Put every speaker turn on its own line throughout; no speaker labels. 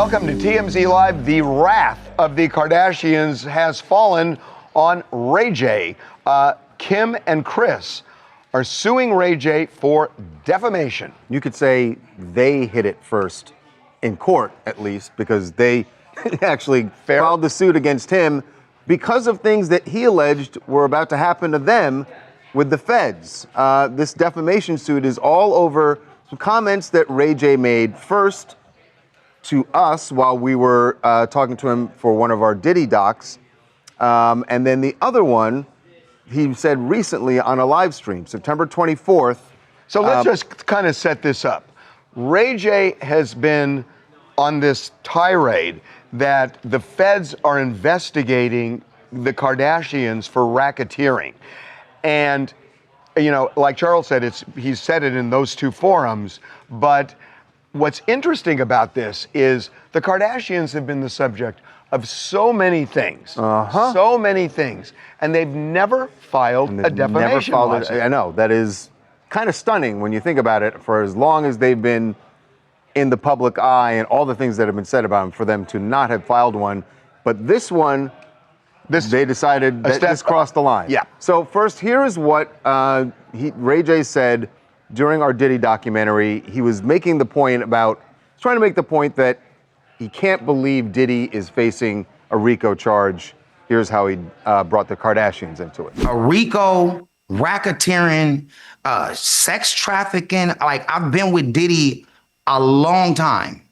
Welcome to TMZ Live. The wrath of the Kardashians has fallen on Ray J. Kim and Kris are suing Ray J for defamation.
You could say they hit it first in court, at least, because they actually filed the suit against him because of things that he alleged were about to happen to them with the feds. This defamation suit is all over some comments that Ray J made first to us while we were talking to him for one of our Diddy docs. And then the other one, he said recently on a live stream, September 24th.
So let's just kind of set this up. Ray J has been on this tirade that the feds are investigating the Kardashians for racketeering. And, you know, like Charles said, he's said it in those two forums, but what's interesting about this is the Kardashians have been the subject of so many things, so many things, and they've never filed a defamation lawsuit.
I know, that is kind of stunning when you think about it. For as long as they've been in the public eye and all the things that have been said about them, for them to not have filed one, but this one, they decided that this crossed the line.
Yeah.
So first, here is what Ray J said during our Diddy documentary. He was making the point trying to make the point that he can't believe Diddy is facing a Rico charge. Here's how he brought the Kardashians into it.
A Rico, racketeering, sex trafficking. Like, I've been with Diddy a long time.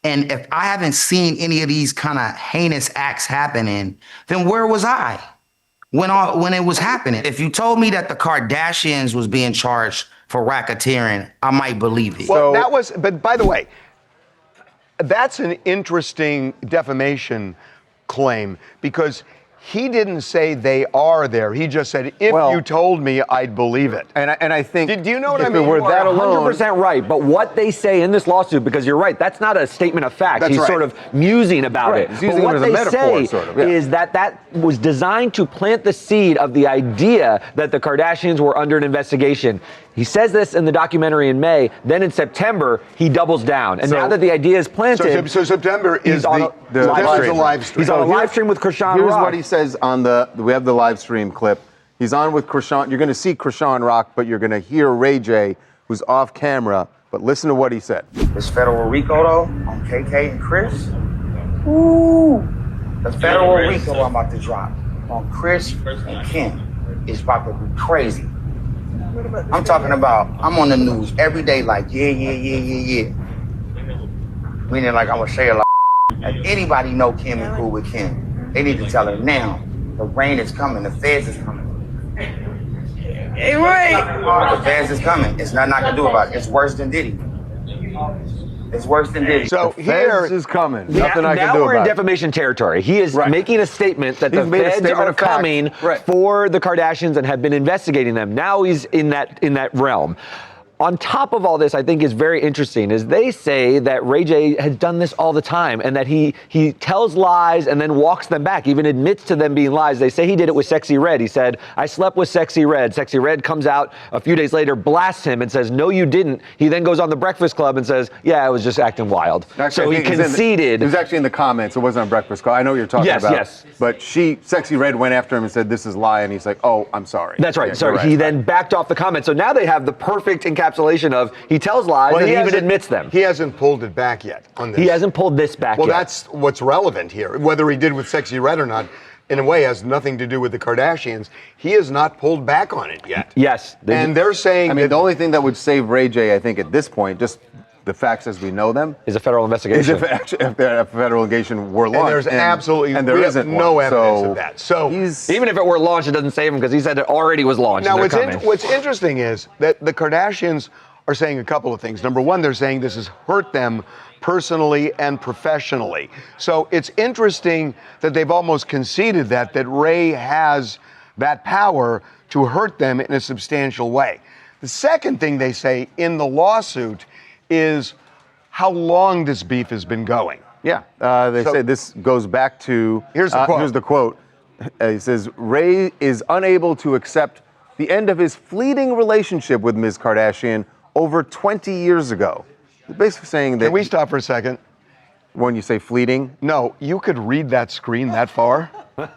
And if I haven't seen any of these kind of heinous acts happening, then where was I when it was happening? If you told me that the Kardashians was being charged for racketeering, I might believe it.
Well, but by the way, that's an interesting defamation claim because he didn't say they are there. He just said, if you told me, I'd believe it.
And I think,
do you know what I mean?
You are 100% right. But what they say in this lawsuit, because you're right, that's not a statement of fact. He's sort of musing about it.
He's using it as a metaphor, sort of.
Is that was designed to plant the seed of the idea that the Kardashians were under an investigation. He says this in the documentary in May. Then in September, he doubles down. And now that the idea is planted,
so September is the live stream.
He's on a live stream with Krishan
Here's
Rock.
what he says on we have the live stream clip. He's on with Krishan. You're going to see Krishan Rock, but you're going to hear Ray J, who's off camera. But listen to what he said.
This federal Rico, though, on KK and Kris. Ooh. The federal Rico I'm about to drop on Kris and Kim is about to be crazy. I'm talking about, I'm on the news every day like, yeah. Meaning like I'm going to say a lot. If anybody know Kim and cool with Kim, they need to tell her now. The rain is coming. The feds is coming. Hey, right. The feds is coming. It's nothing I can do about it. It's worse than Diddy. It's worse than Diddy.
So here is coming. Nothing I can do about it.
Now we're in defamation territory. He is making a statement that the feds are coming for the Kardashians and have been investigating them. Now he's in that realm. On top of all this, I think is very interesting is they say that Ray J has done this all the time and that he tells lies and then walks them back, even admits to them being lies. They say he did it with Sexy Red. He said, I slept with Sexy Red. Sexy Red comes out a few days later, blasts him and says, no, you didn't. He then goes on the Breakfast Club and says, yeah, I was just acting wild.
Actually,
so he conceded.
It was actually in the comments. It wasn't on Breakfast Club. I know what you're talking about. Yes. But Sexy Red went after him and said, this is lie. And he's like, oh, I'm sorry.
That's right. So he then backed off the comment. So now they have the perfect encapsulation of he tells lies and he even admits them.
He hasn't pulled it back yet on this.
He hasn't pulled this back yet.
Well, that's what's relevant here. Whether he did with Sexy Red or not, in a way, has nothing to do with the Kardashians. He has not pulled back on it yet.
Yes.
And they're saying...
I mean, the only thing that would save Ray J, I think, at this point, just the facts as we know them...
is a federal investigation.
Is if a federal investigation were launched.
And there's absolutely...
And there isn't
no evidence of that. So
even if it were launched, it doesn't save him because he said it already was launched.
Now, what's interesting is that the Kardashians are saying a couple of things. Number one, they're saying this has hurt them personally and professionally. So it's interesting that they've almost conceded that Ray has that power to hurt them in a substantial way. The second thing they say in the lawsuit is how long this beef has been going.
Yeah, they say this goes back to...
Here's the quote.
Here's the quote. He says, Ray is unable to accept the end of his fleeting relationship with Ms. Kardashian over 20 years ago. Basically saying that...
Can we stop for a second?
When you say fleeting,
No, you could read that screen that far?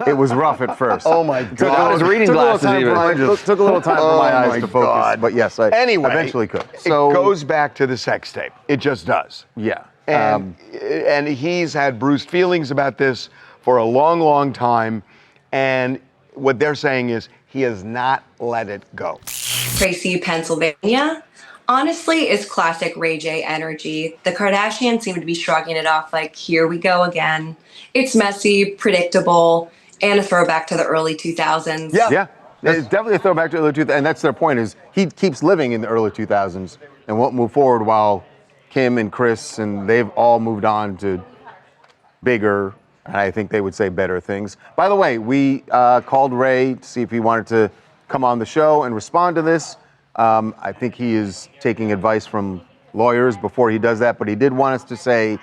it was rough at first.
Oh my God.
Got his reading
Took a little
glasses
time
even.
took a little time for my eyes to focus,
God.
but yes, I
Anyway,
eventually could.
it goes back to the sex tape. It just does.
Yeah.
And he's had bruised feelings about this for a long, long time. And what they're saying is he has not let it go.
Tracy, Pennsylvania, honestly is classic Ray J energy. The Kardashians seem to be shrugging it off like, here we go again. It's messy, predictable, and a throwback to the early 2000s.
Yeah. It's definitely a throwback to the early 2000s, and that's their point, is he keeps living in the early 2000s and won't move forward while Kim and Kris and they've all moved on to bigger, and I think they would say better things. By the way, we called Ray to see if he wanted to come on the show and respond to this. I think he is taking advice from lawyers before he does that, but he did want us to say,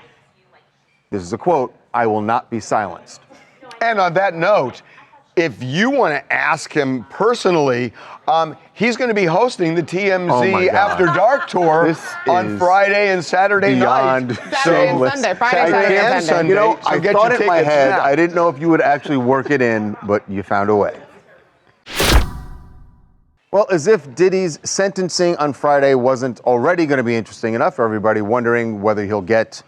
this is a quote, "I will not be silenced."
And on that note, if you want to ask him personally, he's going to be hosting the
Oh my
TMZ
God.
After Dark tour
This
on
is
Friday and Saturday
beyond
night.
Saturday and Sunday, Friday, Saturday, and Sunday.
You know,
So
I
get
thought
your
in my
tickets
head,
now.
I didn't know if you would actually work it in, but you found a way. Well, as if Diddy's sentencing on Friday wasn't already going to be interesting enough for everybody wondering whether he'll get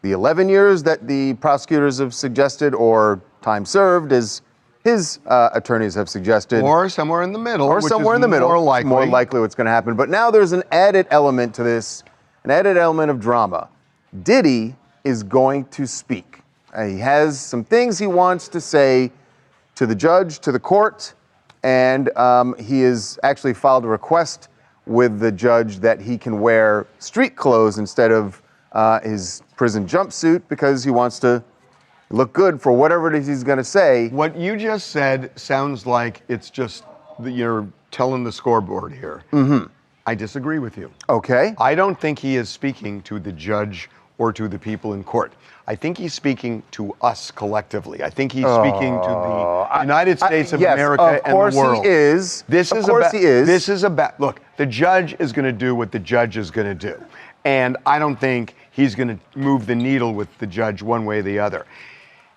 the 11 years that the prosecutors have suggested or time served, as his attorneys have suggested.
Or somewhere in the middle.
Or
which
somewhere
is
in the middle.
More
It's
likely.
more likely what's going to happen. But now there's an added element to this, an added element of drama. Diddy is going to speak. He has some things he wants to say to the judge, to the court, and he has actually filed a request with the judge that he can wear street clothes instead of his prison jumpsuit because he wants to look good for whatever it is he's going to say.
What you just said sounds like it's just that you're telling the scoreboard here. Mm-hmm. I disagree with you.
Okay.
I don't think he is speaking to the judge or to the people in court. I think he's speaking to us collectively. I think he's speaking to the United States of
yes,
America
of
and
course
the world.
he is.
This
Of
is
course
about,
he is.
This is about, look, the judge is going to do what the judge is going to do. And I don't think he's going to move the needle with the judge one way or the other.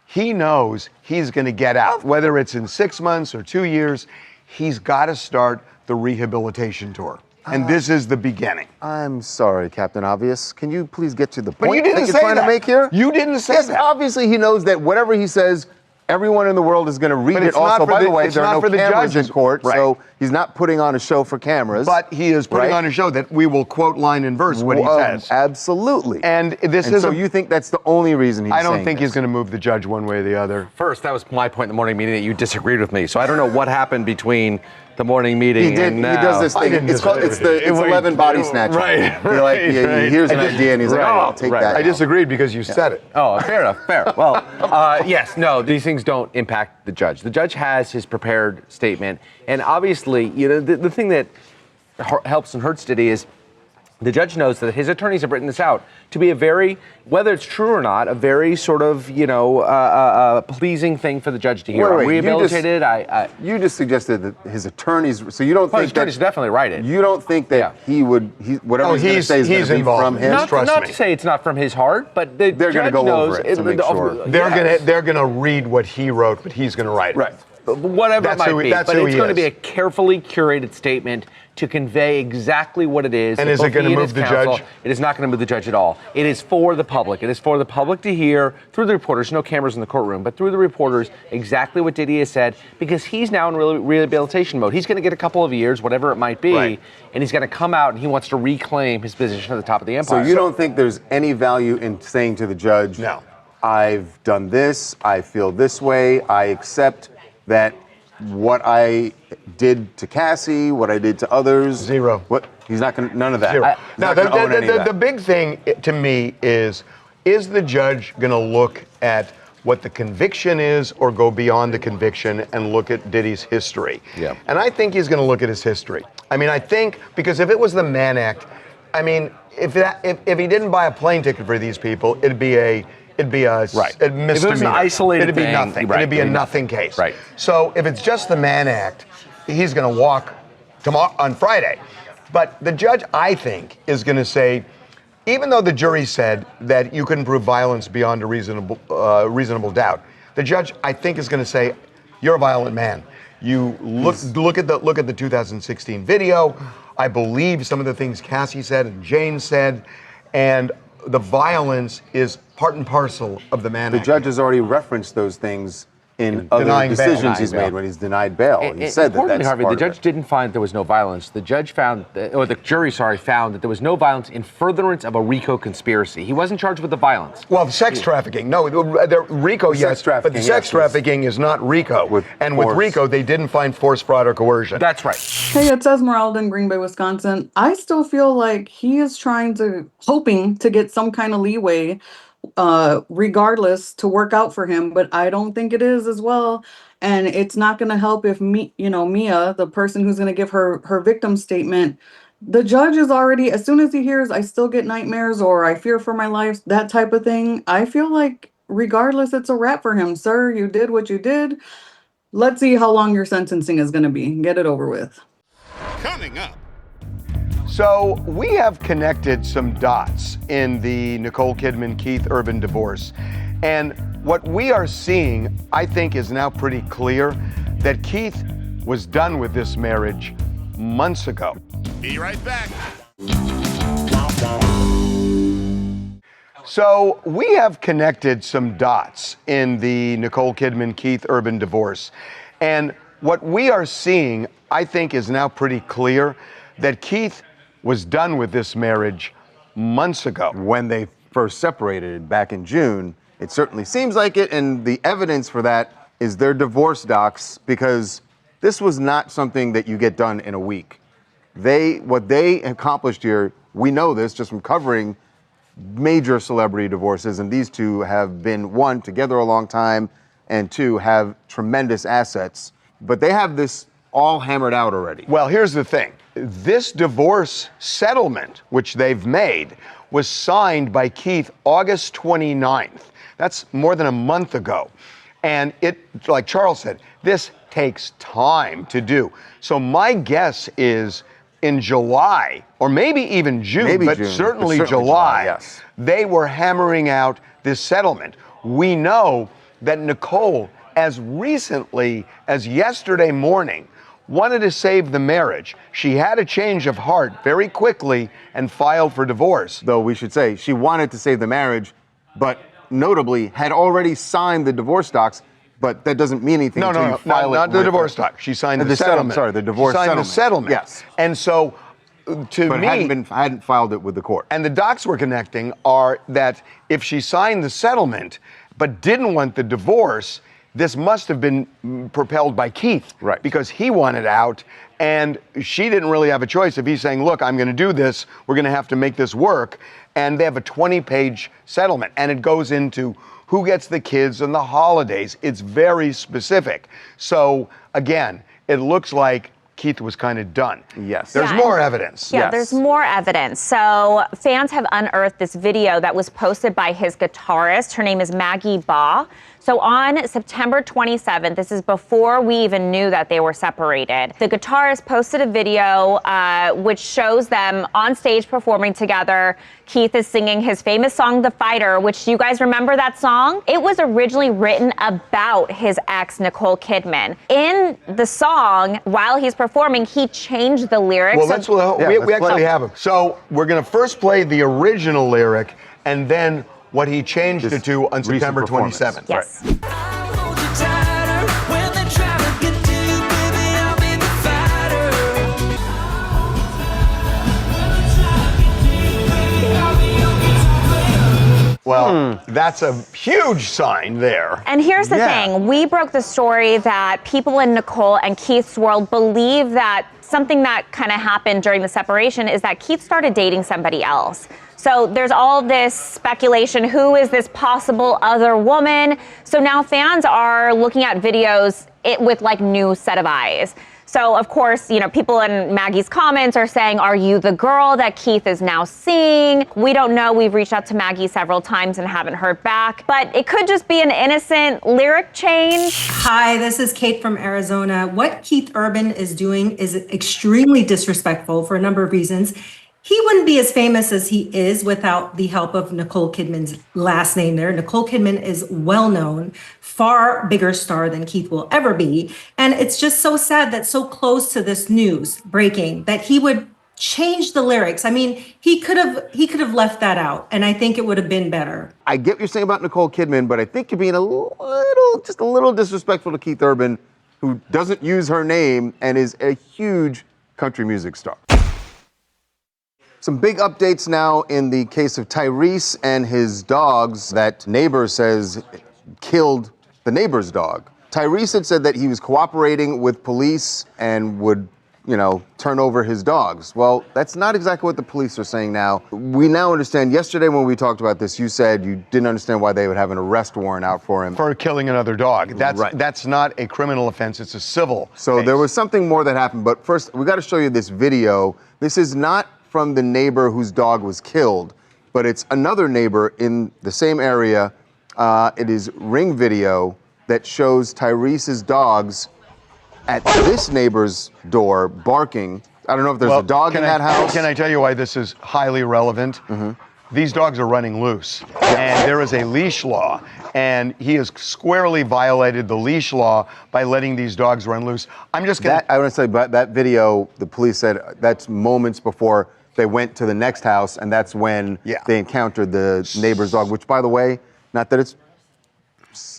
He knows he's going to get out, whether it's in 6 months or 2 years. He's got to start the rehabilitation tour. And this is the beginning.
I'm sorry, Captain Obvious. Can you please get to the
But
point
you didn't
that you're
say
trying
that.
to make here?
You didn't say
yes,
that.
obviously he knows that whatever he says, everyone in the world is going to read
But
it.
it's not
Also,
for
by
the-
the way,
it's
there are
not
no
for the
cameras
judges.
in court,
Right.
so he's not putting on a show for cameras.
But he is putting
Right?
on a show that we will quote line and verse what he says.
Absolutely.
And this
and
is
so
a-
you think that's the only reason he's
I don't
saying
think
this.
he's going to move the judge one way or the other.
First, that was my point in the morning meeting that you disagreed with me. So I don't know what happened between the morning meeting
He did.
and
He
now.
does this thing.
didn't
It's called. It's the. It's 11 body snatching.
Right,
He hears an idea and he's like, "Oh, I'll take
right.
that."
I disagreed because you said it.
Oh, fair enough. Fair. Well, yes, no, these things don't impact the judge. The judge has his prepared statement, and obviously, you know, the thing that helps and hurts Diddy is the judge knows that his attorneys have written this out to be a very, whether it's true or not, a very sort of, you know, pleasing thing for the judge to hear.
Wait,
I'm
wait,
rehabilitated.
You just suggested that his attorneys. So you don't
Well,
think
his attorneys
that
definitely write it.
You don't think that
Yeah.
he would. Whatever he's going to say is going
he's
to be
involved.
from him.
Trust
not
me.
to say it's not from his heart, but the
They're gonna
judge
go over
knows
it to make sure.
They're gonna read what he wrote, but he's gonna write it.
Right.
Whatever
That's
it might
who he-
be,
that's
but
who
it's
he
going to
is.
be a carefully curated statement to convey exactly what it is.
And
that
is it
both
gonna
he and
move
his
the
counsel-
judge?
It is not going to move the judge at all. It is for the public. It is for the public to hear through the reporters. No cameras in the courtroom, but through the reporters exactly what Diddy has said, because he's now in rehabilitation mode. He's going to get a couple of years, whatever it might be,
Right.
and he's going to come out and he wants to reclaim his position at the top of the
So
empire.
you don't think there's any value in saying to the judge,
No.
I've done this, I feel this way, I accept that what I did to Cassie, what I did to others.
Zero.
What? He's not going to, none of that.
Zero.
He's
Now,
not gonna own any of
the
that.
big thing to me is the judge going to look at what the conviction is or go beyond the conviction and look at Diddy's history?
Yeah.
And I think he's going to look at his history. I mean, I think, because if it was the Mann Act, I mean, if he didn't buy a plane ticket for these people, it'd be a
Right.
a misdemeanor.
If it was an isolated
it'd be
thing,
nothing.
right,
It'd be a
it'd be
nothing case.
Right.
So if it's just the Mann Act, he's going to walk tomorrow on Friday. But the judge, I think, is going to say, even though the jury said that you couldn't prove violence beyond a reasonable doubt, the judge, I think, is going to say, "You're a violent man. You look at the 2016 video. I believe some of the things Cassie said and Jane said, and the violence is part and parcel of the man."
The judge has already referenced those things in other decisions he's made when he's denied bail. He said that that's
Harvey, the judge didn't find there was no violence. The judge found, or the jury, found that there was no violence in furtherance of a Rico conspiracy. He wasn't charged with the violence.
Well, sex trafficking, no. Rico, yes, but the sex trafficking is not Rico. With Rico, they didn't find force, fraud, or coercion.
That's right.
Hey, it's Esmeralda in Green Bay, Wisconsin. I still feel like he is hoping to get some kind of leeway regardless to work out for him, but I don't think it is as well. And it's not going to help if Mia, the person who's going to give her victim statement, the judge is already, as soon as he hears, "I still get nightmares" or "I fear for my life," that type of thing, I feel like regardless, it's a wrap for him. Sir, you did what you did. Let's see how long your sentencing is going to be. Get it over with.
Coming up.
So we have connected some dots in the Nicole Kidman-Keith Urban divorce. And what we are seeing, I think, is now pretty clear that Keith was done with this marriage months ago.
Be right back.
So we have connected some dots in the Nicole Kidman-Keith Urban divorce. And what we are seeing, I think, is now pretty clear that Keith was done with this marriage months ago.
When they first separated back in June, it certainly seems like it, and the evidence for that is their divorce docs, because this was not something that you get done in a week. What they accomplished here, we know this just from covering major celebrity divorces, and these two have been, one, together a long time, and two, have tremendous assets. But they have this all hammered out already.
Well, here's the thing. This divorce settlement, which they've made, was signed by Keith August 29th. That's more than a month ago. And it, like Charles said, this takes time to do. So my guess is in July, or maybe even June, but certainly July, yes, they were hammering out this settlement. We know that Nicole, as recently as yesterday morning, wanted to save the marriage. She had a change of heart very quickly and filed for divorce.
Though we should say she wanted to save the marriage, but notably had already signed the divorce docs, but that doesn't mean anything until you file it.
Not the divorce docs. She signed the settlement.
Sorry, the divorce settlement.
She signed the settlement.
Yes.
And so,
but hadn't filed it with the court.
And the docs we're connecting are that if she signed the settlement but didn't want the divorce, this must have been propelled by Keith, right? Because he wanted out, and she didn't really have a choice. If he's saying, "Look, I'm going to do this. We're going to have to make this work," and they have a 20-page settlement, and it goes into who gets the kids and the holidays. It's very specific. So again, it looks like Keith was kind of done.
Yes.
There's more evidence.
Yeah, there's more evidence. So fans have unearthed this video that was posted by his guitarist. Her name is Maggie Baugh. So on September 27th, this is before we even knew that they were separated, the guitarist posted a video which shows them on stage performing together. Keith is singing his famous song, The Fighter, which you guys remember that song? It was originally written about his ex, Nicole Kidman. In the song, while he's performing, he changed the lyrics.
Well, we actually have them. So we're going to first play the original lyric and then what he changed it to on September 27th.
Yes.
Well, that's a huge sign there.
And here's the thing. We broke the story that people in Nicole and Keith's world believe that something that kind of happened during the separation is that Keith started dating somebody else. So there's all this speculation. Who is this possible other woman? So now fans are looking at videos with like new set of eyes. So of course, you know, people in Maggie's comments are saying, "Are you the girl that Keith is now seeing?" We don't know. We've reached out to Maggie several times and haven't heard back. But it could just be an innocent lyric change.
Hi, this is Kate from Arizona. What Keith Urban is doing is extremely disrespectful for a number of reasons. he wouldn't be as famous as he is without the help of Nicole Kidman's last name there. Nicole Kidman is well known, far bigger star than Keith will ever be. And it's just so sad that so close to this news breaking that he would change the lyrics. I mean, he could have left that out, and I think it would have been better.
I get what you're saying about Nicole Kidman, but I think you're being just a little disrespectful to Keith Urban, who doesn't use her name and is a huge country music star. Some big updates now in the case of Tyrese and his dogs that neighbor says killed the neighbor's dog. Tyrese had said that he was cooperating with police and would, turn over his dogs. Well, that's not exactly what the police are saying now. We now understand, yesterday when we talked about this, you said you didn't understand why they would have an arrest warrant out for him.
For killing another dog. That's
right.
That's not a criminal offense, it's a civil
So
case.
there was something more that happened, but first we got to show you this video. This is not from the neighbor whose dog was killed, but it's another neighbor in the same area. It is Ring video that shows Tyrese's dogs at this neighbor's door barking. I don't know if there's a dog in that house.
Can I tell you why this is highly relevant? These dogs are running loose, and there is a leash law, and he has squarely violated the leash law by letting these dogs run loose. I'm just gonna.
I want to say, but that video, the police said that's moments before they went to the next house, and that's when they encountered the neighbor's dog. Which, by the way, not that it's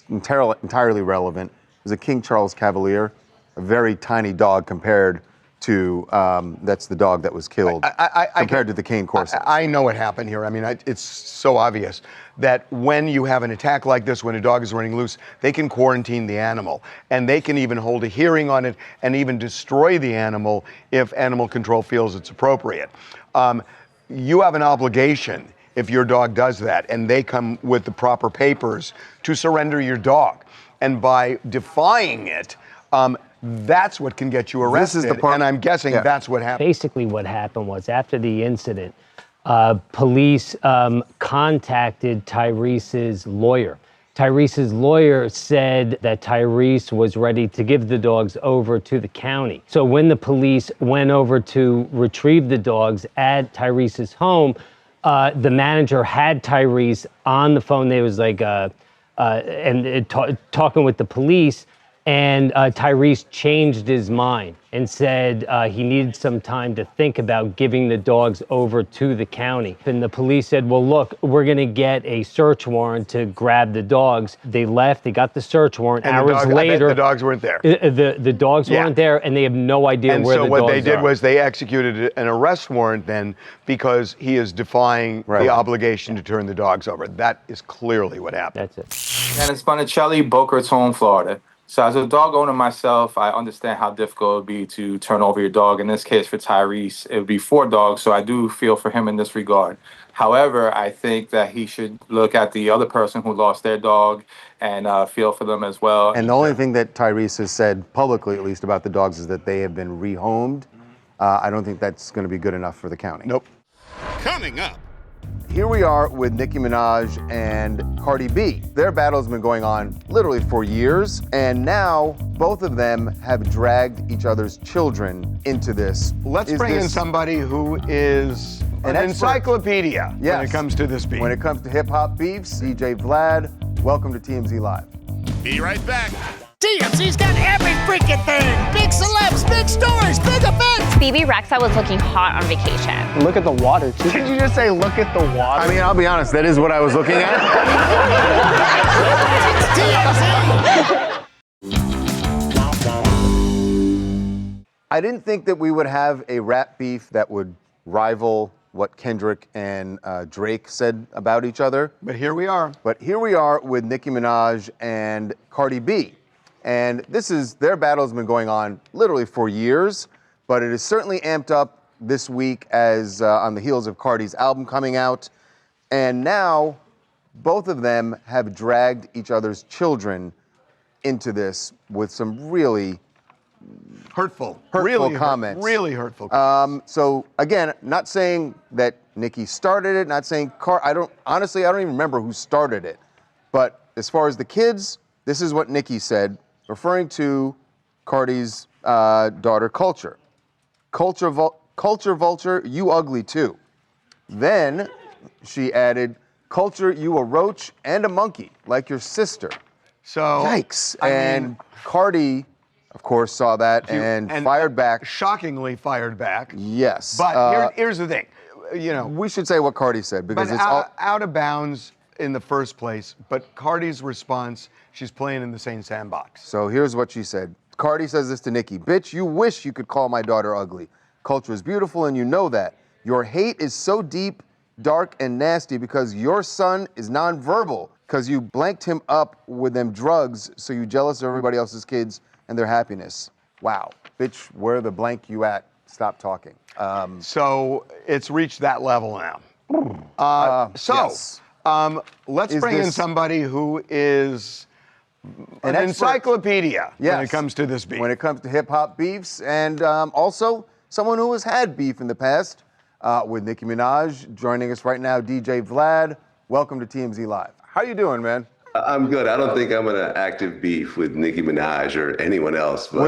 entirely relevant, is a King Charles Cavalier, a very tiny dog compared to that's the dog that was killed compared to the Cane Corso.
I know what happened here. I mean, it's so obvious that when you have an attack like this, when a dog is running loose, they can quarantine the animal, and they can even hold a hearing on it and even destroy the animal if animal control feels it's appropriate. You have an obligation if your dog does that, and they come with the proper papers to surrender your dog. And by defying it, that's what can get you arrested.
This is the part,
and I'm guessing that's what happened.
Basically what happened was after the incident, police contacted Tyrese's lawyer. Tyrese's lawyer said that Tyrese was ready to give the dogs over to the county. So when the police went over to retrieve the dogs at Tyrese's home, the manager had Tyrese on the phone. They was like, talking with the police. And Tyrese changed his mind and said he needed some time to think about giving the dogs over to the county. And the police said, well, look, we're going to get a search warrant to grab the dogs. They left, they got the search warrant.
And
hours later,
the dogs weren't there.
The dogs weren't there, and they have no idea where the dogs are.
And so what they did was they executed an arrest warrant then because he is defying the obligation to turn the dogs over. That is clearly what happened.
That's it.
And it's Bonicelli, Boca Raton, Florida. So as a dog owner myself, I understand how difficult it would be to turn over your dog. In this case, for Tyrese, it would be 4 dogs, so I do feel for him in this regard. However, I think that he should look at the other person who lost their dog and feel for them as well.
And the only thing that Tyrese has said publicly, at least, about the dogs is that they have been rehomed. I don't think that's going to be good enough for the county.
Nope.
Coming up.
Here we are with Nicki Minaj and Cardi B. Their battle has been going on literally for years, and now both of them have dragged each other's children into this.
Let's bring in somebody who is an encyclopedia when it comes to this beef.
When it comes to hip-hop beefs, DJ Vlad, welcome to TMZ Live.
Be right back.
TMZ's got every freaking thing. Big celebs, big stories, big events.
BB Rexa was looking hot on vacation.
Look at the water, too. Did you just say look at the water?
I mean, I'll be honest, that is what I was looking at. I didn't think that we would have a rap beef that would rival what Kendrick and Drake said about each other.
But here we are.
But here we are with Nicki Minaj and Cardi B. And their battle has been going on literally for years, but it is certainly amped up this week as on the heels of Cardi's album coming out. And now both of them have dragged each other's children into this with some really
hurtful
comments.
Really hurtful
comments. So again, not saying that Nicki started it, not saying I don't even remember who started it. But as far as the kids, this is what Nicki said, referring to Cardi's daughter, Culture. Culture culture vulture, you ugly too. Then she added, culture, you a roach and a monkey, like your sister.
So,
yikes. And Cardi, of course, saw that and fired back.
Shockingly fired back.
Yes.
But here's the thing. You know,
we should say what Cardi said because it's
out of bounds in the first place. But Cardi's response, she's playing in the same sandbox.
So here's what she said. Cardi says this to Nicki. Bitch, you wish you could call my daughter ugly. Culture is beautiful and you know that. Your hate is so deep, dark, and nasty because your son is nonverbal because you blanked him up with them drugs so you jealous of everybody else's kids and their happiness. Wow. Bitch, where the blank you at? Stop talking.
So it's reached that level now.
Yes.
Let's bring in somebody who is an encyclopedia when it comes to this beef.
When it comes to hip-hop beefs, and also someone who has had beef in the past with Nicki Minaj. Joining us right now, DJ Vlad. Welcome to TMZ Live. How you doing, man?
I'm good. I don't think I'm in an active beef with Nicki Minaj or anyone else. But,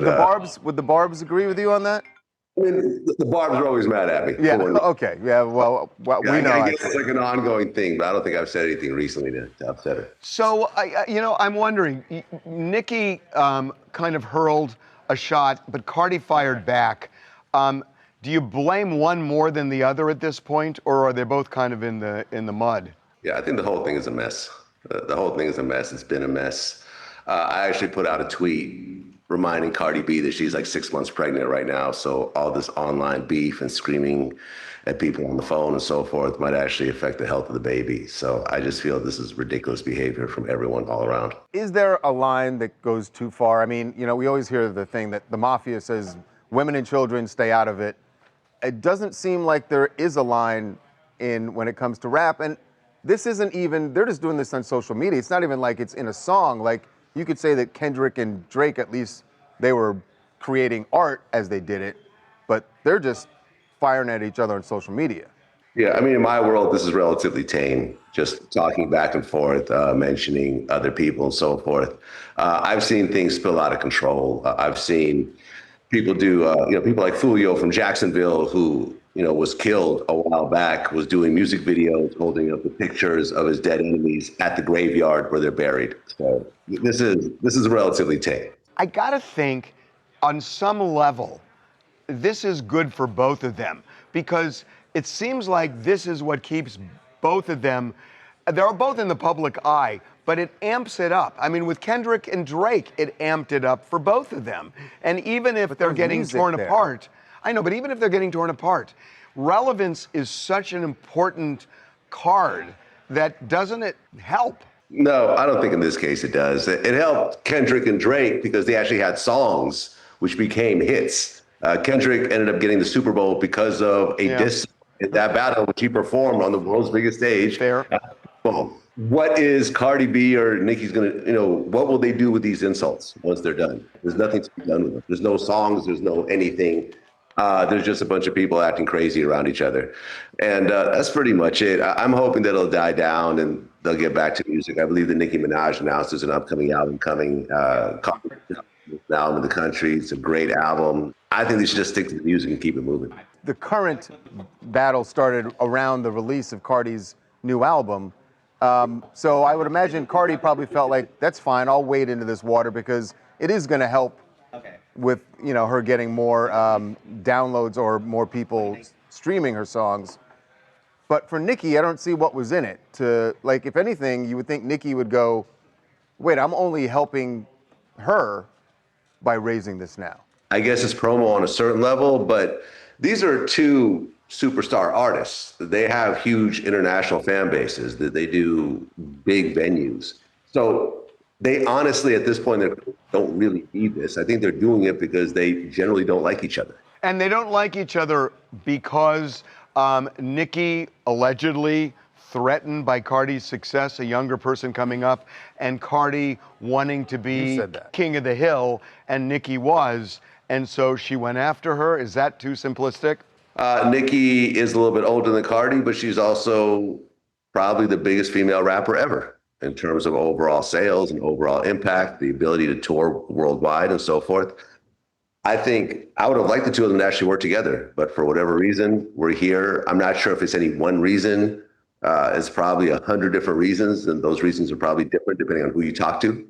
would the Barbs agree with you on that?
I mean, the Barbs are always mad at me.
Yeah, okay. Yeah, well we know.
I guess it's like an ongoing thing, but I don't think I've said anything recently to upset her.
So, I'm wondering, Nicki kind of hurled a shot, but Cardi fired back. Do you blame one more than the other at this point, or are they both kind of in the mud?
Yeah, I think the whole thing is a mess. The whole thing is a mess. It's been a mess. I actually put out a tweet reminding Cardi B that she's like 6 months pregnant right now. So all this online beef and screaming at people on the phone and so forth might actually affect the health of the baby. So I just feel this is ridiculous behavior from everyone all around.
Is there a line that goes too far? I mean, we always hear the thing that the mafia says women and children stay out of it. It doesn't seem like there is a line when it comes to rap. And this isn't even, they're just doing this on social media. It's not even like it's in a song. Like, you could say that Kendrick and Drake, at least they were creating art as they did it, but they're just firing at each other on social media.
Yeah, I mean, in my world, this is relatively tame, just talking back and forth, mentioning other people and so forth. I've seen things spill out of control. I've seen people do, people like Fulio from Jacksonville who, was killed a while back, was doing music videos, holding up the pictures of his dead enemies at the graveyard where they're buried. So this is relatively tame.
I gotta think, on some level, this is good for both of them because it seems like this is what keeps both of them. They're both in the public eye, but it amps it up. I mean, with Kendrick and Drake, it amped it up for both of them. And even if they're getting torn apart, I know, but even if they're getting torn apart, relevance is such an important card that doesn't it help?
No, I don't think in this case it does. It helped Kendrick and Drake because they actually had songs which became hits. Kendrick ended up getting the Super Bowl because of a diss in that battle, which he performed on the world's biggest stage.
Fair.
What is Cardi B or Nicki's gonna, what will they do with these insults once they're done? There's nothing to be done with them. There's no songs, there's no anything. There's just a bunch of people acting crazy around each other. And that's pretty much it. I'm hoping that it'll die down and they'll get back to music. I believe that Nicki Minaj announced there's an upcoming album coming, album in the country. It's a great album. I think they should just stick to the music and keep it moving.
The current battle started around the release of Cardi's new album. So I would imagine Cardi probably felt like, that's fine, I'll wade into this water because it is gonna help with her getting more downloads or more people streaming her songs. But for Nicki, I don't see what was in it. If anything, you would think Nicki would go, wait, I'm only helping her by raising this now.
I guess it's promo on a certain level, but these are two superstar artists. They have huge international fan bases, that they do big venues. So they honestly, at this point, they don't really need this. I think they're doing it because they generally don't like each other.
And they don't like each other because Nicki allegedly threatened by Cardi's success, a younger person coming up, and Cardi wanting to be king of the hill, and Nicki was, and so she went after her. Is that too simplistic?
Nicki is a little bit older than Cardi, but she's also probably the biggest female rapper ever in terms of overall sales and overall impact, the ability to tour worldwide and so forth. I think I would have liked the two of them to actually work together, but for whatever reason, we're here. I'm not sure if it's any one reason. It's probably 100 different reasons, and those reasons are probably different depending on who you talk to.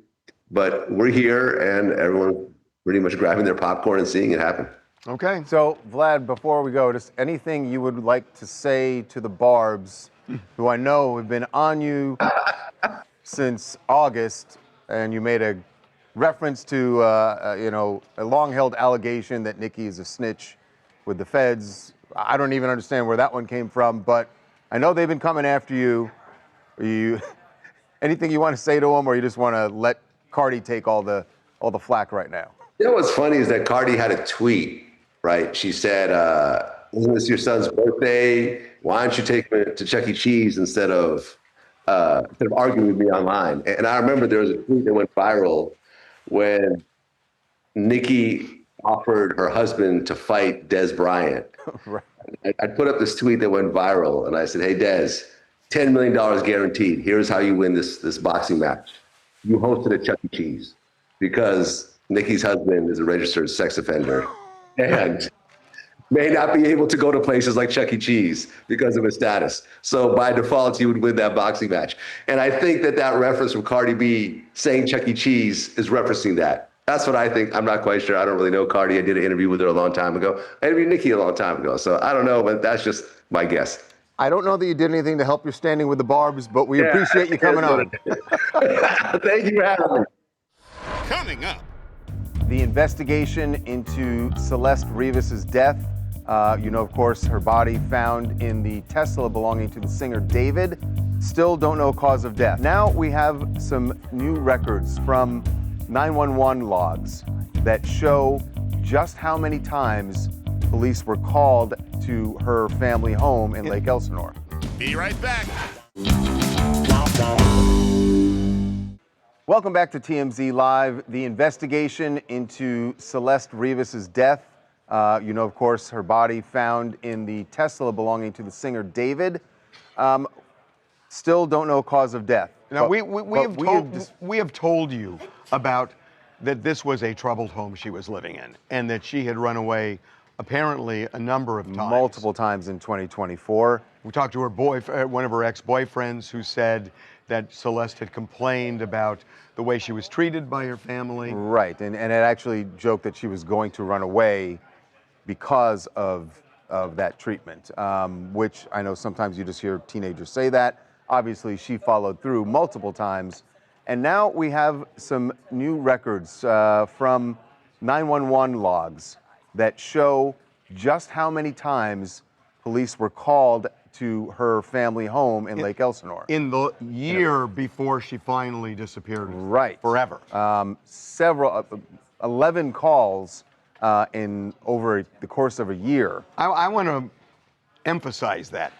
But we're here, and everyone pretty much grabbing their popcorn and seeing it happen.
Okay.
So, Vlad, before we go, just anything you would like to say to the Barbs, who I know have been on you since August, and you made a reference to, a long-held allegation that Nicki is a snitch with the feds. I don't even understand where that one came from, but I know they've been coming after you. Anything you want to say to them, or you just want to let Cardi take all the flack right now?
You know what's funny is that Cardi had a tweet, right? She said, isn't this your son's birthday? Why don't you take him to Chuck E. Cheese instead of arguing with me online? And I remember there was a tweet that went viral when Nicki offered her husband to fight Des Bryant.
Right.
I put up this tweet that went viral, and I said, hey, Des, $10 million guaranteed. Here's how you win this boxing match. You host it at Chuck E. Cheese, because Nicki's husband is a registered sex offender and may not be able to go to places like Chuck E. Cheese because of his status. So by default, he would win that boxing match. And I think that reference from Cardi B saying Chuck E. Cheese is referencing that. That's what I think. I'm not quite sure. I don't really know Cardi. I did an interview with her a long time ago. I interviewed Nicki a long time ago. So I don't know, but that's just my guess.
I don't know that you did anything to help your standing with the Barbs, but we appreciate you coming on.
Thank you for having me.
Coming up.
The investigation into Celeste Rivas' death. Of course, her body found in the Tesla belonging to the singer David. Still don't know cause of death. Now we have some new records from 911 logs that show just how many times police were called to her family home in Lake Elsinore.
Be right back.
Welcome back to TMZ Live. The investigation into Celeste Rivas' death. Of course, her body found in the Tesla belonging to the singer David. Still don't know cause of death.
Now, we have told you about that this was a troubled home she was living in, and that she had run away apparently a number of times.
Multiple times in 2024.
We talked to her one of her ex-boyfriends, who said that Celeste had complained about the way she was treated by her family.
Right, and it actually joked that she was going to run away because of that treatment, which I know sometimes you just hear teenagers say that. Obviously, she followed through multiple times. And now we have some new records from 911 logs that show just how many times police were called to her family home in Lake Elsinore.
In the year before she finally disappeared.
Right.
Forever.
11 calls in over the course of a year.
I want to emphasize that.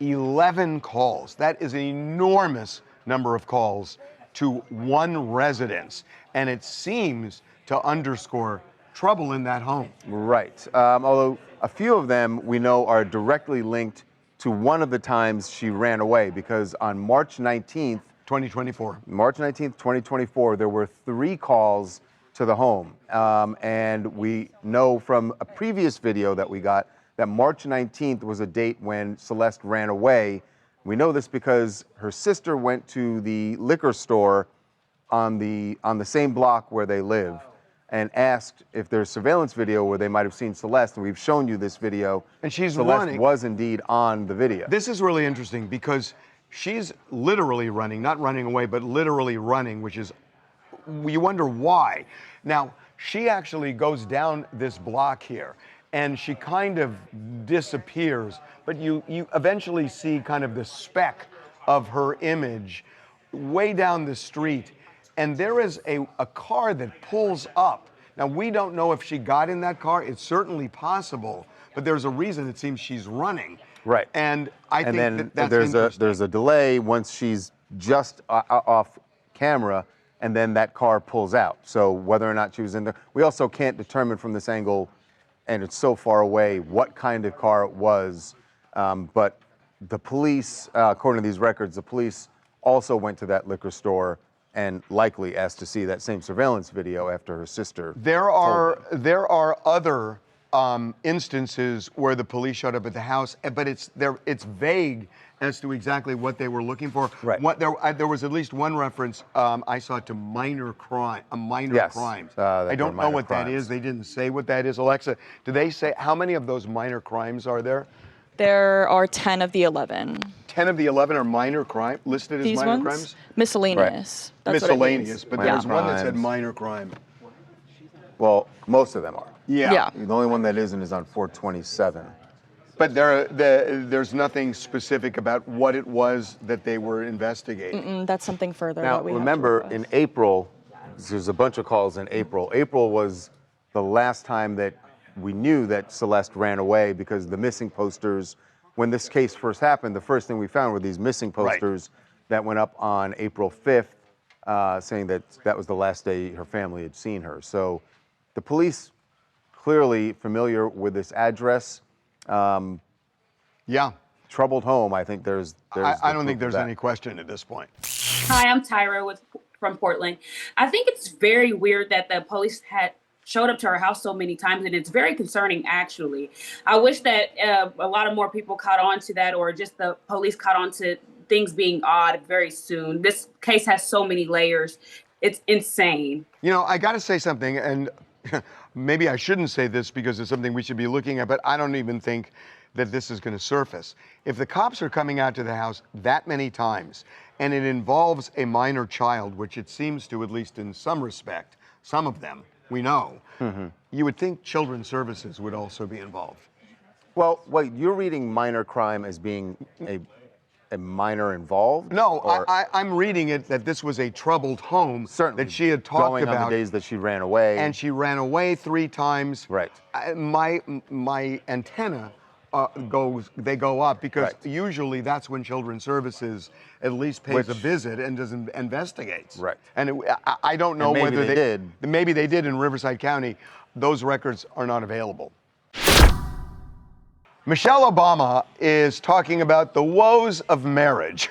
11 calls. That is an enormous number of calls to one residence. And it seems to underscore trouble in that home.
Right. Although a few of them we know are directly linked to one of the times she ran away, because on March 19th,
2024.
March 19th, 2024, there were 3 calls to the home. And we know from a previous video that we got that March 19th was a date when Celeste ran away. We know this because her sister went to the liquor store on the same block where they live and asked if there's surveillance video where they might have seen Celeste, and we've shown you this video.
And she's
Celeste
running.
was indeed on the video.
This is really interesting because she's literally running, not running away, but literally running, which is, you wonder why. Now, she actually goes down this block here, and she kind of disappears, but you eventually see kind of the speck of her image way down the street, and there is a car that pulls up. Now, we don't know if she got in that car. It's certainly possible, but there's a reason it seems she's running.
Right.
And I think
then
that's
there's a delay once she's just off camera, and then that car pulls out. So whether or not she was in there, we also can't determine from this angle, and it's so far away, what kind of car it was. But the police, according to these records, the police also went to that liquor store and likely asked to see that same surveillance video after her sister.
There are other instances where the police showed up at the house, but it's vague as to exactly what they were looking for.
Right.
There was at least one reference I saw to minor crimes. I don't know what that is. They didn't say what that is. Alexa, do they say how many of those minor crimes are there?
There are 10 of the 11.
10 of the 11 are minor crime, listed as
These
minor
ones?
crimes?
Miscellaneous.
Right.
That's what it
Miscellaneous,
means.
but there was one that said minor crime.
Well, most of them are.
Yeah.
The only one that isn't is on 427.
But there's nothing specific about what it was that they were investigating.
That's something further.
Now,
that we
remember,
have to
in April, there's a bunch of calls in April. April was the last time that we knew that Celeste ran away because the missing posters, when this case first happened, the first thing we found were these missing posters that went up on April 5th, saying that that was the last day her family had seen her. So the police clearly familiar with this address. Troubled home. I think there's
I don't think there's any question at this point.
Hi, I'm Tyra from Portland. I think it's very weird that the police had showed up to her house so many times, and it's very concerning, actually. I wish that a lot of more people caught on to that, or just the police caught on to things being odd very soon. This case has so many layers. It's insane.
You know, I got to say something, and maybe I shouldn't say this because it's something we should be looking at, but I don't even think that this is going to surface. If the cops are coming out to the house that many times, and it involves a minor child, which it seems to, at least in some respect, some of them, we know, you would think Children's Services would also be involved.
Well, wait, you're reading minor crime as being a minor involved?
No, I'm reading it that this was a troubled home that she had talked
going
about.
on the days that she ran away.
And she ran away 3 times.
Right.
My antenna they go up because usually that's when Children's Services at least pays a visit and investigates.
Right.
And I don't know
maybe
whether
they did.
Maybe they did in Riverside County. Those records are not available. Michelle Obama is talking about the woes of marriage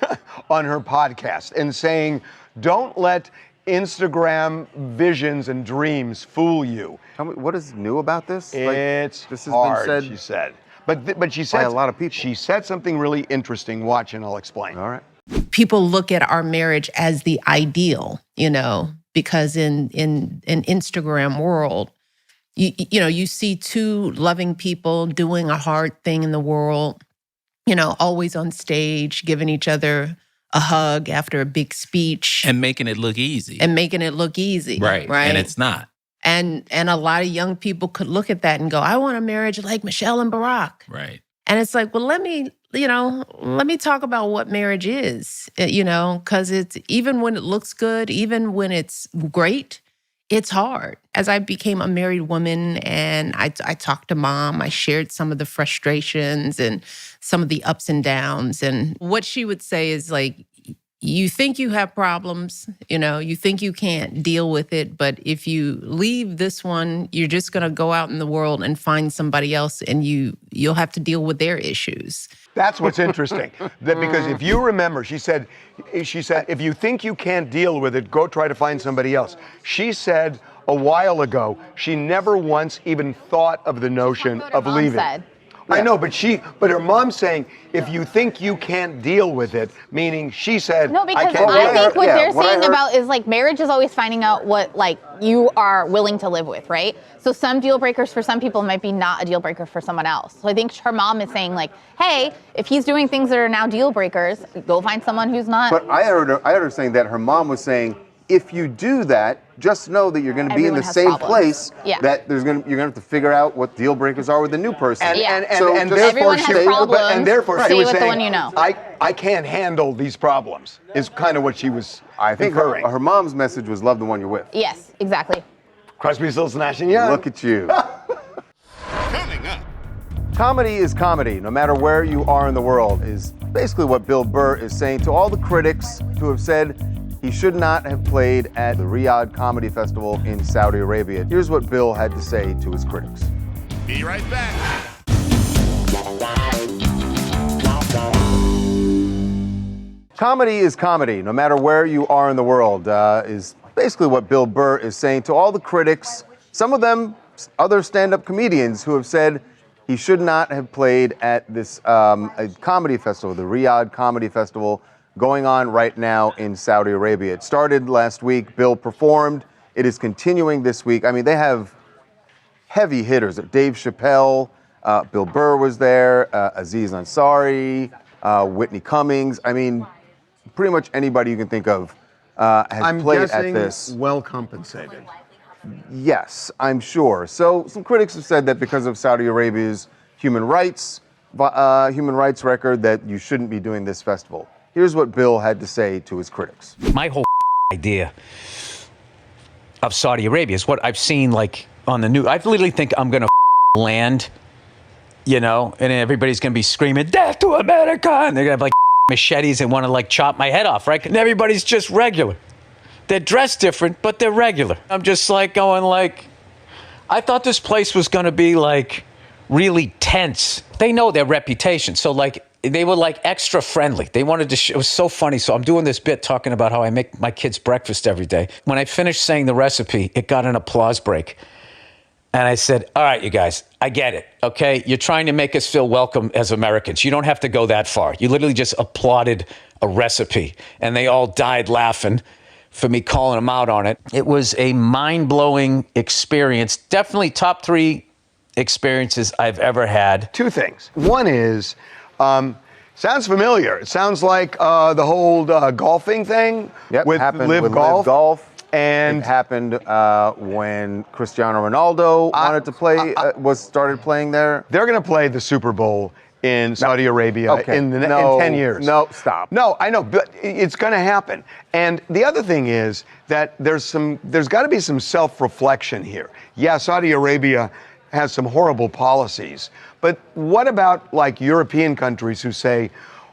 on her podcast and saying, don't let Instagram visions and dreams fool you.
Tell me, what is new about this?
It's
this has
hard,
been said,
she said. But she said
by a lot of people.
She said something really interesting. Watch and I'll explain.
All right.
People look at our marriage as the ideal, because in Instagram world, you see 2 loving people doing a hard thing in the world, always on stage, giving each other a hug after a big speech.
And making it look easy.
Right.
And it's not.
And a lot of young people could look at that and go, I want a marriage like Michelle and Barack.
Right.
And it's like, well, let me talk about what marriage is, because it's, even when it looks good, even when it's great, it's hard. As I became a married woman and I talked to Mom, I shared some of the frustrations and some of the ups and downs. And what she would say is like, you think you have problems, you think you can't deal with it, but if you leave this one, you're just going to go out in the world and find somebody else, and you'll have to deal with their issues.
That's what's interesting. Because if you remember, she said, if you think you can't deal with it, go try to find somebody else. She said a while ago, she never once even thought of the notion of leaving. I know, but her mom's saying, if you think you can't deal with it, meaning she said,
no, because I think what they're saying about is like marriage is always finding out what like you are willing to live with, right? So some deal breakers for some people might be not a deal breaker for someone else. So I think her mom is saying like, hey, if he's doing things that are now deal breakers, go find someone who's not.
But I heard her saying that her mom was saying, if you do that, just know that you're going to be in the same place.
Yeah.
That you're going to have to figure out what deal breakers are with the new person.
And therefore she was saying, I can't handle these problems. Is kind of what she was.
I think her mom's message was love the one you're with.
Yes, exactly.
Crosby, Stills, Nash and Young.
Look at you.
Coming up.
Comedy is comedy, no matter where you are in the world, is basically what Bill Burr is saying to all the critics who have said he should not have played at the Riyadh Comedy Festival in Saudi Arabia. Here's what Bill had to say to his critics.
Be right back.
Comedy is comedy, no matter where you are in the world, is basically what Bill Burr is saying to all the critics, some of them other stand-up comedians who have said he should not have played at this a comedy festival, the Riyadh Comedy Festival, going on right now in Saudi Arabia. It started last week. Bill performed. It is continuing this week. I mean, they have heavy hitters. Dave Chappelle, Bill Burr was there, Aziz Ansari, Whitney Cummings. I mean, pretty much anybody you can think of has played at this.
Well compensated.
Yes, I'm sure. So some critics have said that because of Saudi Arabia's human rights record, that you shouldn't be doing this festival. Here's what Bill had to say to his critics.
My whole idea of Saudi Arabia is what I've seen like on the news. I literally think I'm going to land, you know, and everybody's going to be screaming, "Death to America!" And they're going to have like machetes and want to like chop my head off, right? And everybody's just regular. They're dressed different, but they're regular. I'm just like going like, I thought this place was going to be like really tense. They know their reputation. So like, they were like extra friendly. They wanted to, it was so funny. So I'm doing this bit talking about how I make my kids breakfast every day. When I finished saying the recipe, it got an applause break. And I said, all right, you guys, I get it, okay? You're trying to make us feel welcome as Americans. You don't have to go that far. You literally just applauded a recipe. And they all died laughing for me calling them out on it. It was a mind-blowing experience. Definitely top 3 experiences I've ever had.
2 things. One is, sounds familiar. It sounds like the whole golfing thing with Live Golf. And
it happened when Cristiano Ronaldo wanted to play, started playing there.
They're going to play the Super Bowl in Saudi Arabia in 10 years.
No, stop.
No, I know, but it's going to happen. And the other thing is that there's got to be some self-reflection here. Yeah, Saudi Arabia has some horrible policies, but what about like European countries who say,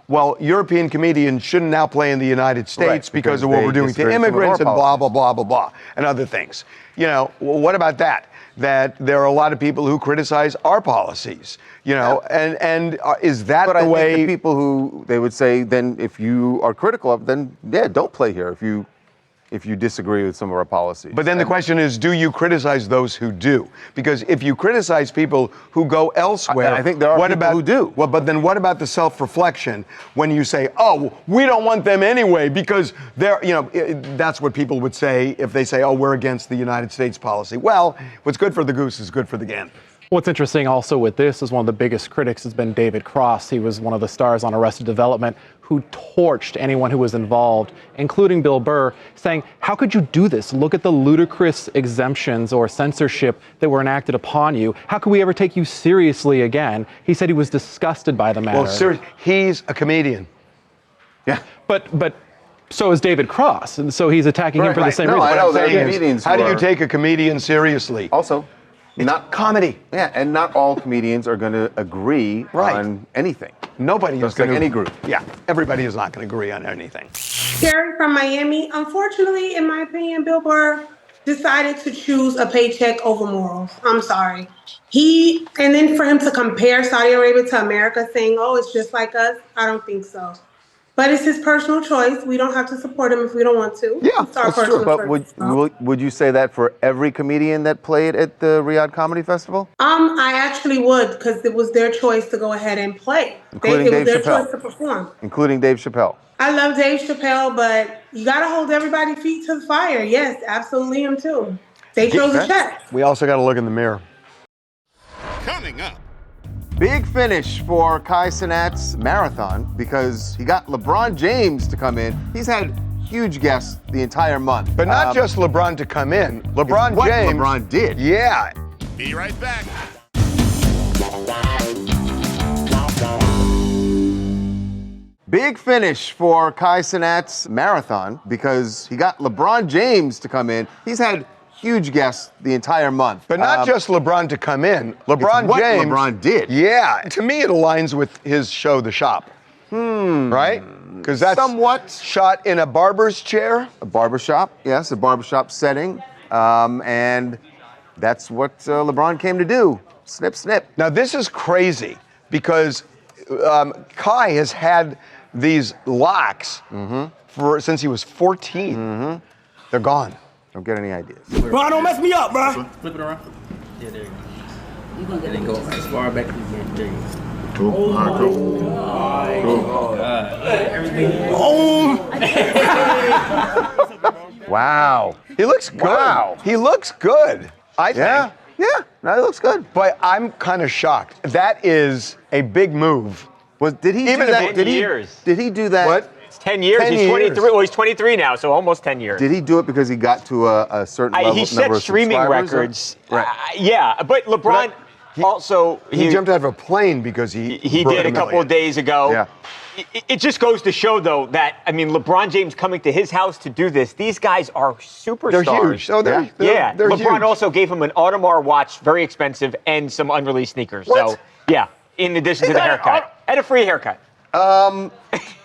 well, European comedians shouldn't now play in the United States because of what we're doing to immigrants and blah, blah, blah, blah, blah, and other things. You know, what about that? That there are a lot of people who criticize our policies, you know, and is that the way?
Think the people who, they would say, then if you are critical of, then yeah, don't play here if you disagree with some of our policies.
But then the question is, do you criticize those who do? Because if you criticize people who go elsewhere,
I think there are people who do.
Well, but then what about the self-reflection when you say, oh, we don't want them anyway because they're, you know, that's what people would say if they say, oh, we're against the United States policy. Well, what's good for the goose is good for the gander.
What's interesting also with this is one of the biggest critics has been David Cross. He was one of the stars on Arrested Development who torched anyone who was involved, including Bill Burr, saying, how could you do this? Look at the ludicrous exemptions or censorship that were enacted upon you. How could we ever take you seriously again? He said he was disgusted by the matter.
Well, he's a comedian.
Yeah, but so is David Cross, and so he's attacking him for the same reason.
I know, how do you take a comedian seriously?
Also,
not comedy.
Yeah, and not all comedians are going to agree on anything.
Nobody is going to.
Any group.
Yeah, everybody is not going to agree on anything.
Carrie from Miami. Unfortunately, in my opinion, Bill Burr decided to choose a paycheck over morals. I'm sorry. And then for him to compare Saudi Arabia to America, saying, oh, it's just like us, I don't think so. But it's his personal choice. We don't have to support him if we don't want to.
Yeah,
it's our
that's true. But
choice.
would you say that for every comedian that played at the Riyadh Comedy Festival?
I actually would, because it was their choice to go ahead and play.
Including Dave
It was their
Chappelle.
choice to perform.
Including Dave Chappelle.
I love Dave Chappelle, but you got to hold everybody's feet to the fire. Yes, absolutely him too. They chose a check.
We also got to look in the mirror.
Coming up.
Big finish for Kai Cenat's marathon because he got LeBron James to come in. He's had huge guests the entire month.
But not just LeBron to come in. LeBron
what
James.
LeBron did.
Yeah.
Be right back.
Big finish for Kai Cenat's marathon because he got LeBron James to come in. He's had huge guests the entire month.
But not just LeBron to come in. LeBron
what
James.
LeBron did.
Yeah. To me, it aligns with his show, The Shop. Right? Because that's
somewhat
shot in a barber's chair.
A barbershop, yes, a barbershop setting. And that's what LeBron came to do. Snip, snip.
Now, this is crazy because Kai has had these locks since he was 14. They're gone.
Don't get any ideas.
Bro, don't mess me up, bro.
Flip it around. Yeah, there you go. You're gonna get it. Go as far back as you can. There you go.
Wow. He looks good. Wow. He looks good. I think.
Yeah, no, he looks good.
But I'm kind of shocked. That is a big move.
Did he
Even
do
if
that?
it-
Did he do that?
What?
It's 10 years.
10
he's
years.
23. Well, he's 23 now, so almost 10 years.
Did he do it because he got to a certain level?
He set
number of
streaming
subscribers, or-
records.
Right.
Yeah, but LeBron also
He jumped out of a plane because he broke
did a couple of days ago.
Yeah.
It just goes to show, though, that I mean, LeBron James coming to his house to do this. These guys are superstars.
They're huge. Oh, they're
LeBron
huge.
also gave him an Audemars watch, very expensive, and some unreleased sneakers.
What?
So yeah, in addition to the haircut and a free haircut.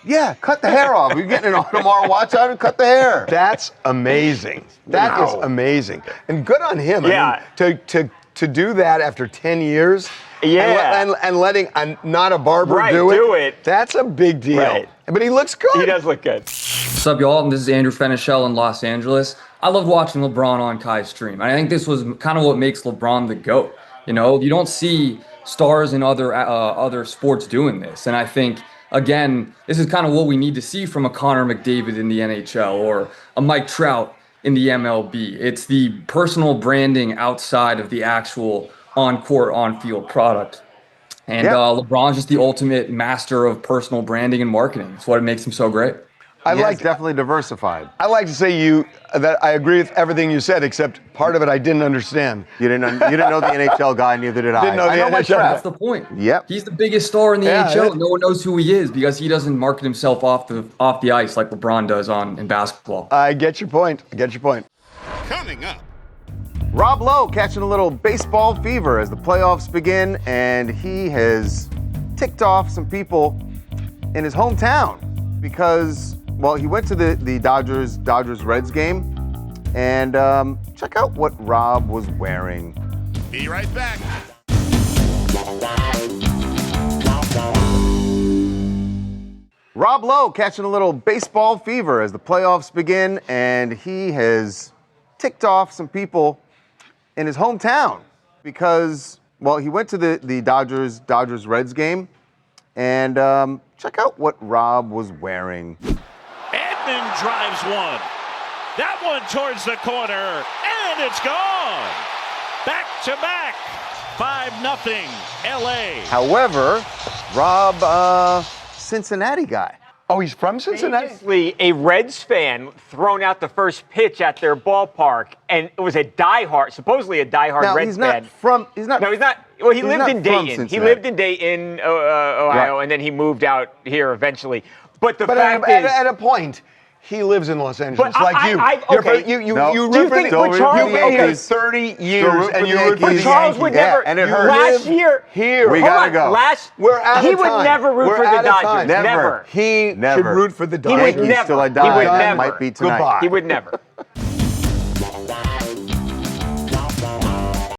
Yeah, cut the hair off. You're getting an Audemars watch out and cut the hair.
That's amazing. That is amazing. And good on him.
Yeah.
I mean, to do that after 10 years.
Yeah.
And letting not a barber do it. That's a big deal.
Right.
But he looks good.
He does look good.
What's up, y'all? This is Andrew Fenichel in Los Angeles. I loved watching LeBron on Kai's stream. I think this was kind of what makes LeBron the GOAT. You know, you don't see stars in other sports doing this. And I think, again, this is kind of what we need to see from a Connor McDavid in the NHL or a Mike Trout in the MLB. It's the personal branding outside of the actual on-court, on-field product. And LeBron's just the ultimate master of personal branding and marketing. That's what makes him so great.
Definitely diversified.
I like to say that I agree with everything you said, except part of it I didn't understand.
You didn't know the NHL guy, neither did I.
Didn't know the
I know Mike
NHL.
Trout.
That's the point.
Yep.
He's the biggest star in the
Yeah,
NHL. No one knows who he is because he doesn't market himself off the ice like LeBron does in basketball.
I get your point.
Coming up.
Rob Lowe catching a little baseball fever as the playoffs begin, and he has ticked off some people in his hometown because, well, he went to the Dodgers-Reds game, and check out what Rob was wearing.
Be right back.
Rob Lowe catching a little baseball fever as the playoffs begin, and he has ticked off some people in his hometown because, well, he went to the Dodgers-Reds game, and check out what Rob was wearing.
Edman drives one. That one towards the corner, and it's gone. Back to back, 5-0 LA.
However, Rob, Cincinnati guy.
Oh, he's from Cincinnati?
Previously, a Reds fan thrown out the first pitch at their ballpark, and it was supposedly a diehard
Now,
Reds
he's not
fan.
from, he's not.
No, he's not. Well, he
he's
lived
not
in
from
Dayton. He
Cincinnati.
lived in Dayton, Ohio,
Right.
and then he moved out here eventually. But the
But
fact
at,
is,
at a point, he lives in Los Angeles,
But
like
I-
you.
I- okay.
You
No.
root
Do you
for
think-
the
but Charles-
you been here
okay.
30
Still
years,
root for
and
the
you root for the
Yankees.
Charles would
Yeah,
never.
and it hurts.
Last year,
Here.
We
hold
gotta
on,
go.
We're out
he
of
would
time.
never root
We're
for the
out of
Dodgers.
time.
Never.
He should
Never.
root for the
He
Dodgers.
would
Yankees
never.
till I
He
die.
would never.
Might be tonight.
Goodbye.
He would never.